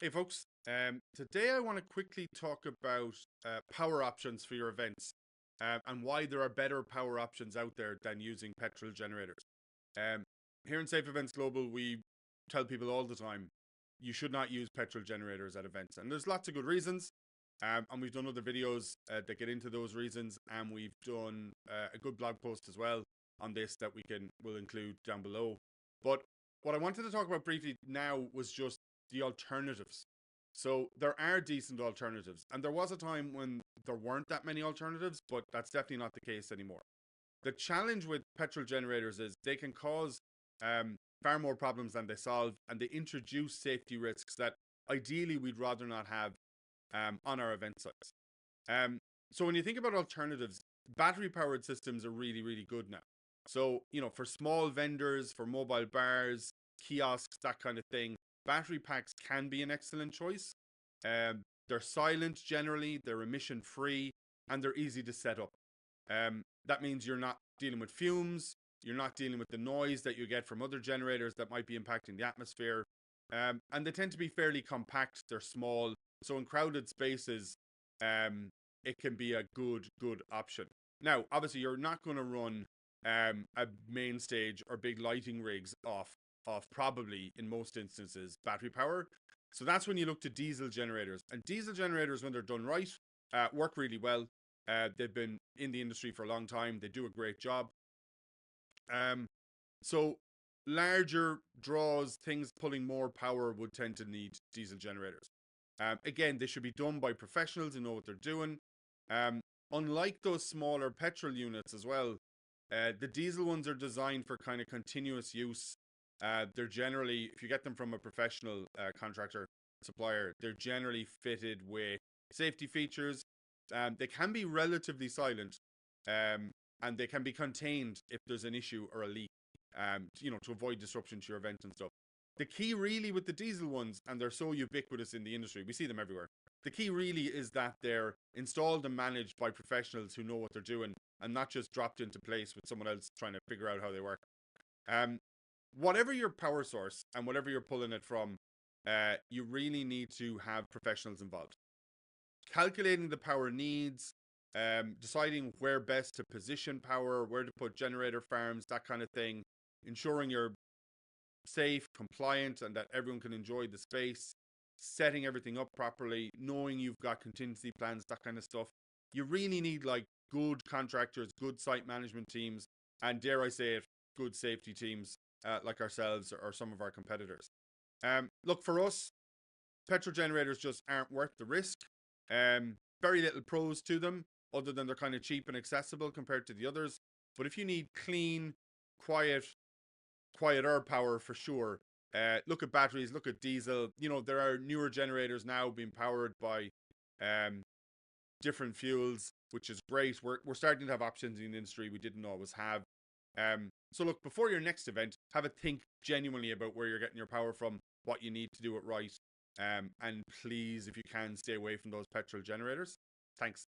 Hey folks, today I want to quickly talk about power options for your events and why there are better power options out there than using petrol generators. Um, Here in Safe Events Global, we tell people all the time you should not use petrol generators at events, and there's lots of good reasons. And we've done other videos that get into those reasons, and we've done a good blog post as well on this that will include down below. But what I wanted to talk about briefly now was just the alternatives. So there are decent alternatives, and there was a time when there weren't that many alternatives, but that's definitely not the case anymore. The challenge with petrol generators is they can cause far more problems than they solve, and they introduce safety risks that ideally we'd rather not have on our event sites. Um, so when you think about alternatives, battery powered systems are really, really good now. So, for small vendors, for mobile bars, kiosks, that kind of thing, battery packs can be an excellent choice. They're silent generally, they're emission free, and they're easy to set up. That means you're not dealing with fumes, you're not dealing with the noise that you get from other generators that might be impacting the atmosphere. And they tend to be fairly compact, they're small. So in crowded spaces, it can be a good option. Now, obviously, you're not going to run a main stage or big lighting rigs off probably in most instances battery power. So that's when you look to diesel generators. And diesel generators, when they're done right, work really well. They've been in the industry for a long time. They do a great job. Um, so larger draws, things pulling more power would tend to need diesel generators. Again, they should be done by professionals who know what they're doing. Um, Unlike those smaller petrol units as well, the diesel ones are designed for kind of continuous use. They're generally, if you get them from a professional contractor supplier, they're generally fitted with safety features. They can be relatively silent, um, and they can be contained if there's an issue or a leak. To avoid disruption to your event and stuff. The key really with the diesel ones, and they're so ubiquitous in the industry, we see them everywhere. The key really is that they're installed and managed by professionals who know what they're doing and not just dropped into place with someone else trying to figure out how they work. Um, Whatever your power source and whatever you're pulling it from, you really need to have professionals involved. Calculating the power needs, deciding where best to position power, where to put generator farms, that kind of thing, ensuring you're safe, compliant, and that everyone can enjoy the space, setting everything up properly, knowing you've got contingency plans, that kind of stuff. You really need like good contractors, good site management teams, and dare I say it, good safety teams like ourselves or some of our competitors. Look, for us, petrol generators just aren't worth the risk. Very little pros to them, other than they're kind of cheap and accessible compared to the others. But if you need clean, quiet, quieter power for sure. Look at batteries, look at diesel. There are newer generators now being powered by um, different fuels, which is great. We're starting to have options in the industry we didn't always have. So look, before your next event, have a think genuinely about where you're getting your power from, what you need to do it right. And please, if you can, stay away from those petrol generators. Thanks.